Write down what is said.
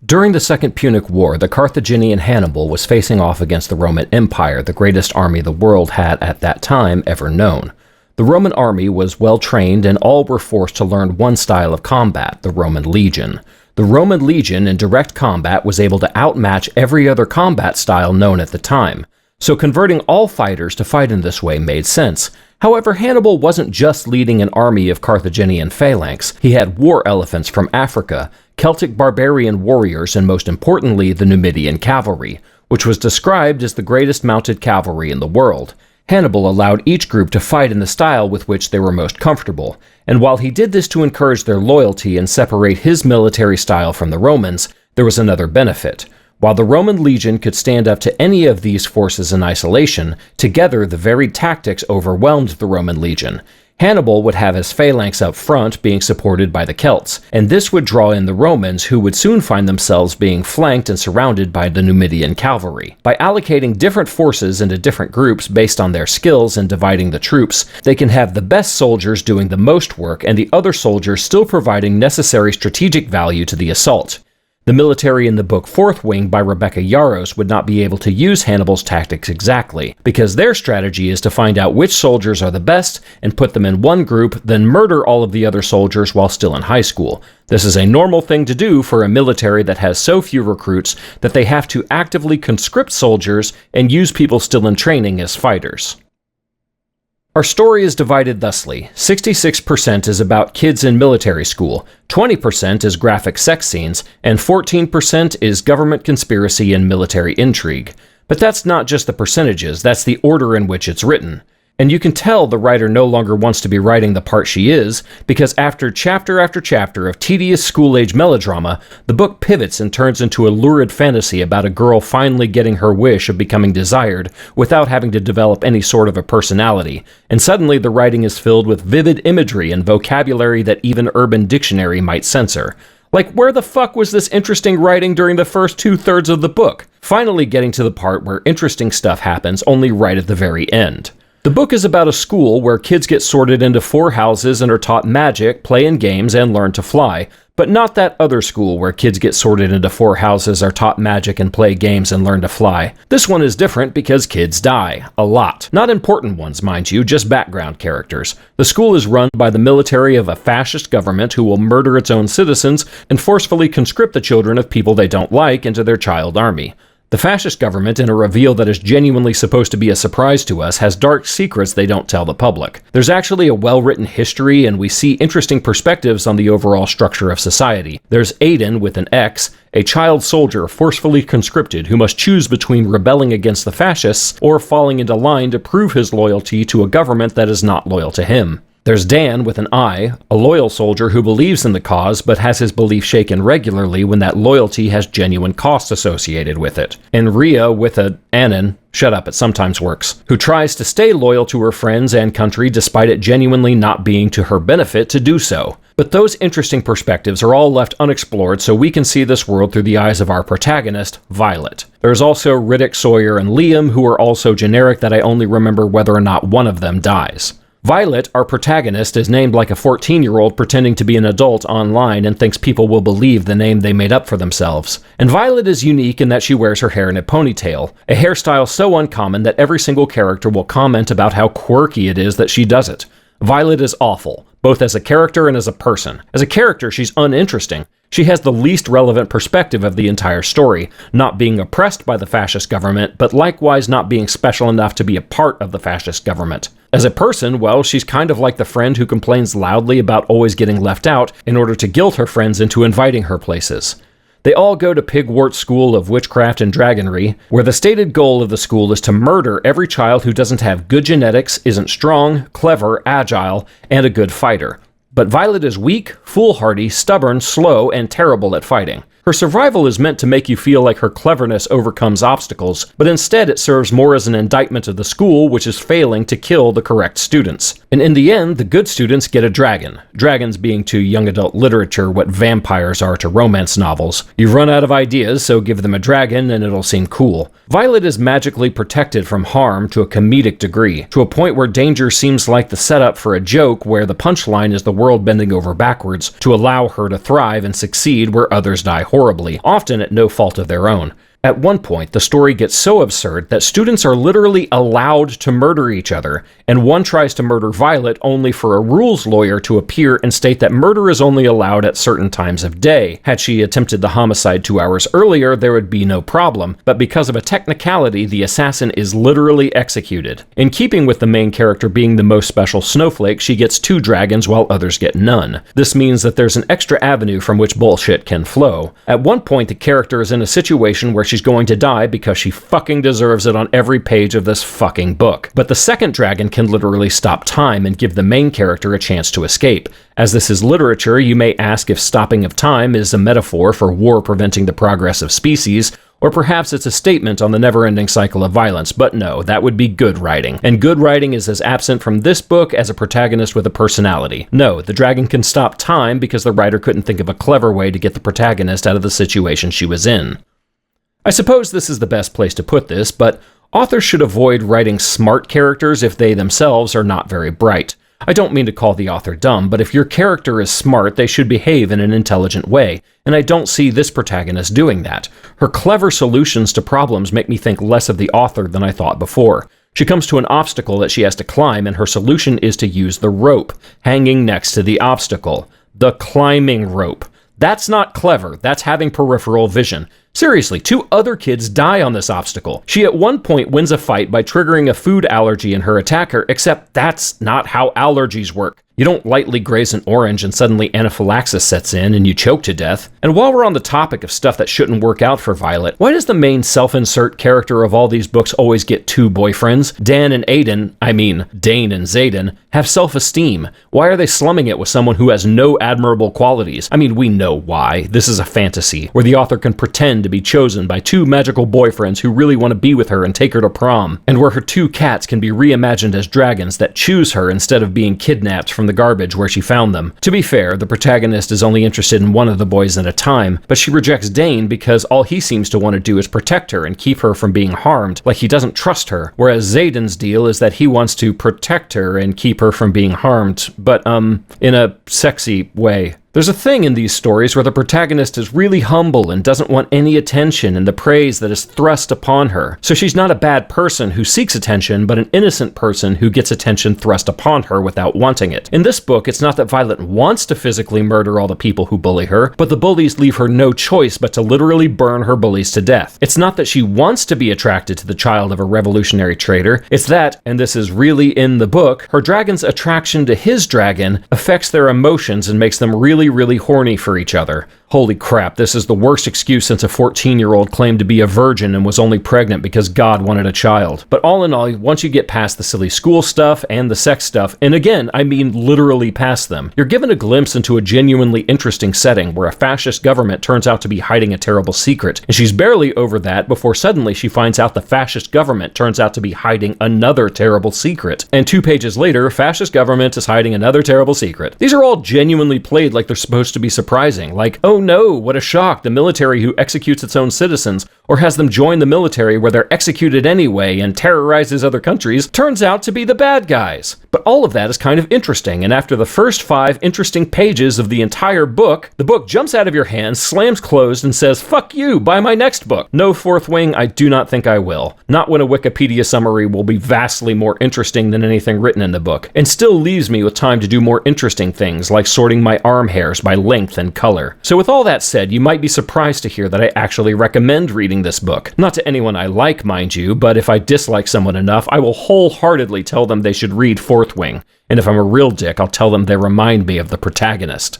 During the Second Punic War, the Carthaginian Hannibal was facing off against the Roman Empire, the greatest army the world had at that time ever known. The Roman army was well trained and all were forced to learn one style of combat, the Roman legion. The Roman legion in direct combat was able to outmatch every other combat style known at the time, so converting all fighters to fight in this way made sense. However, Hannibal wasn't just leading an army of Carthaginian phalanx. He had war elephants from Africa, Celtic barbarian warriors, and most importantly, the Numidian cavalry, which was described as the greatest mounted cavalry in the world. Hannibal allowed each group to fight in the style with which they were most comfortable, and while he did this to encourage their loyalty and separate his military style from the Romans, there was another benefit. While the Roman legion could stand up to any of these forces in isolation, together the varied tactics overwhelmed the Roman legion. Hannibal would have his phalanx up front being supported by the Celts, and this would draw in the Romans, who would soon find themselves being flanked and surrounded by the Numidian cavalry. By allocating different forces into different groups based on their skills and dividing the troops, they can have the best soldiers doing the most work and the other soldiers still providing necessary strategic value to the assault. The military in the book Fourth Wing by Rebecca Yarros would not be able to use Hannibal's tactics exactly, because their strategy is to find out which soldiers are the best and put them in one group, then murder all of the other soldiers while still in high school. This is a normal thing to do for a military that has so few recruits that they have to actively conscript soldiers and use people still in training as fighters. Our story is divided thusly. 66% is about kids in military school, 20% is graphic sex scenes, and 14% is government conspiracy and military intrigue. But that's not just the percentages, that's the order in which it's written. And you can tell the writer no longer wants to be writing the part she is, because after chapter of tedious school-age melodrama, the book pivots and turns into a lurid fantasy about a girl finally getting her wish of becoming desired without having to develop any sort of a personality, and suddenly the writing is filled with vivid imagery and vocabulary that even Urban Dictionary might censor. Like, where the fuck was this interesting writing during the first 2/3 of the book? Finally getting to the part where interesting stuff happens only right at the very end. The book is about a school where kids get sorted into 4 houses and are taught magic, play in games, and learn to fly. But not that other school where kids get sorted into 4 houses, are taught magic and play games and learn to fly. This one is different because kids die. A lot. Not important ones, mind you, just background characters. The school is run by the military of a fascist government who will murder its own citizens and forcefully conscript the children of people they don't like into their child army. The fascist government, in a reveal that is genuinely supposed to be a surprise to us, has dark secrets they don't tell the public. There's actually a well-written history, and we see interesting perspectives on the overall structure of society. There's Aiden, with an X, a child soldier forcefully conscripted who must choose between rebelling against the fascists or falling into line to prove his loyalty to a government that is not loyal to him. There's Dan, with an I, a loyal soldier who believes in the cause but has his belief shaken regularly when that loyalty has genuine costs associated with it. And Rhea, with a Anon, shut up, it sometimes works, who tries to stay loyal to her friends and country despite it genuinely not being to her benefit to do so. But those interesting perspectives are all left unexplored, so we can see this world through the eyes of our protagonist, Violet. There's also Riddick, Sawyer, and Liam, who are also generic that I only remember whether or not one of them dies. Violet, our protagonist, is named like a 14-year-old pretending to be an adult online and thinks people will believe the name they made up for themselves. And Violet is unique in that she wears her hair in a ponytail, a hairstyle so uncommon that every single character will comment about how quirky it is that she does it. Violet is awful, both as a character and as a person. As a character, she's uninteresting. She has the least relevant perspective of the entire story, not being oppressed by the fascist government, but likewise not being special enough to be a part of the fascist government. As a person, well, she's kind of like the friend who complains loudly about always getting left out in order to guilt her friends into inviting her places. They all go to Pigwort School of Witchcraft and Dragonry, where the stated goal of the school is to murder every child who doesn't have good genetics, isn't strong, clever, agile, and a good fighter. But Violet is weak, foolhardy, stubborn, slow, and terrible at fighting. Her survival is meant to make you feel like her cleverness overcomes obstacles, but instead it serves more as an indictment of the school, which is failing to kill the correct students. And in the end, the good students get a dragon. Dragons being to young adult literature what vampires are to romance novels. You've run out of ideas, so give them a dragon and it'll seem cool. Violet is magically protected from harm to a comedic degree, to a point where danger seems like the setup for a joke where the punchline is the world bending over backwards to allow her to thrive and succeed where others die horribly, often at no fault of their own. At one point, the story gets so absurd that students are literally allowed to murder each other, and one tries to murder Violet only for a rules lawyer to appear and state that murder is only allowed at certain times of day. Had she attempted the homicide 2 hours earlier, there would be no problem, but because of a technicality, the assassin is literally executed. In keeping with the main character being the most special snowflake, she gets 2 dragons while others get none. This means that there's an extra avenue from which bullshit can flow. At one point, the character is in a situation where she's going to die because she fucking deserves it on every page of this fucking book. But the second dragon can literally stop time and give the main character a chance to escape. As this is literature, you may ask if stopping of time is a metaphor for war preventing the progress of species, or perhaps it's a statement on the never-ending cycle of violence, but no, that would be good writing. And good writing is as absent from this book as a protagonist with a personality. No, the dragon can stop time because the writer couldn't think of a clever way to get the protagonist out of the situation she was in. I suppose this is the best place to put this, but authors should avoid writing smart characters if they themselves are not very bright. I don't mean to call the author dumb, but if your character is smart, they should behave in an intelligent way, and I don't see this protagonist doing that. Her clever solutions to problems make me think less of the author than I thought before. She comes to an obstacle that she has to climb, and her solution is to use the rope, hanging next to the obstacle. The climbing rope. That's not clever, that's having peripheral vision. Seriously, 2 other kids die on this obstacle. She at one point wins a fight by triggering a food allergy in her attacker, except that's not how allergies work. You don't lightly graze an orange and suddenly anaphylaxis sets in and you choke to death. And while we're on the topic of stuff that shouldn't work out for Violet, why does the main self-insert character of all these books always get 2 boyfriends? Dane and Zayden, have self-esteem. Why are they slumming it with someone who has no admirable qualities? I mean, we know why. This is a fantasy, where the author can pretend to be chosen by 2 magical boyfriends who really want to be with her and take her to prom, and where her 2 cats can be reimagined as dragons that choose her instead of being kidnapped from the garbage where she found them. To be fair, the protagonist is only interested in one of the boys at a time, but she rejects Dane because all he seems to want to do is protect her and keep her from being harmed, like he doesn't trust her, whereas Zayden's deal is that he wants to protect her and keep her from being harmed, but in a sexy way. There's a thing in these stories where the protagonist is really humble and doesn't want any attention and the praise that is thrust upon her. So she's not a bad person who seeks attention, but an innocent person who gets attention thrust upon her without wanting it. In this book, it's not that Violet wants to physically murder all the people who bully her, but the bullies leave her no choice but to literally burn her bullies to death. It's not that she wants to be attracted to the child of a revolutionary trader, it's that, and this is really in the book, her dragon's attraction to his dragon affects their emotions and makes them really horny for each other. Holy crap, this is the worst excuse since a 14-year-old claimed to be a virgin and was only pregnant because God wanted a child. But all in all, once you get past the silly school stuff and the sex stuff, and again, I mean literally past them, you're given a glimpse into a genuinely interesting setting where a fascist government turns out to be hiding a terrible secret, and she's barely over that before suddenly she finds out the fascist government turns out to be hiding another terrible secret. And 2 pages later, fascist government is hiding another terrible secret. These are all genuinely played like they're supposed to be surprising, like, oh no, what a shock, the military who executes its own citizens, or has them join the military where they're executed anyway and terrorizes other countries, turns out to be the bad guys. But all of that is kind of interesting, and after the first 5 interesting pages of the entire book, the book jumps out of your hands, slams closed, and says, fuck you, buy my next book. No Fourth Wing, I do not think I will. Not when a Wikipedia summary will be vastly more interesting than anything written in the book, and still leaves me with time to do more interesting things, like sorting my arm hairs by length and color. So with all that said, you might be surprised to hear that I actually recommend reading this book. Not to anyone I like, mind you, but if I dislike someone enough, I will wholeheartedly tell them they should read Fourth Wing. And if I'm a real dick, I'll tell them they remind me of the protagonist.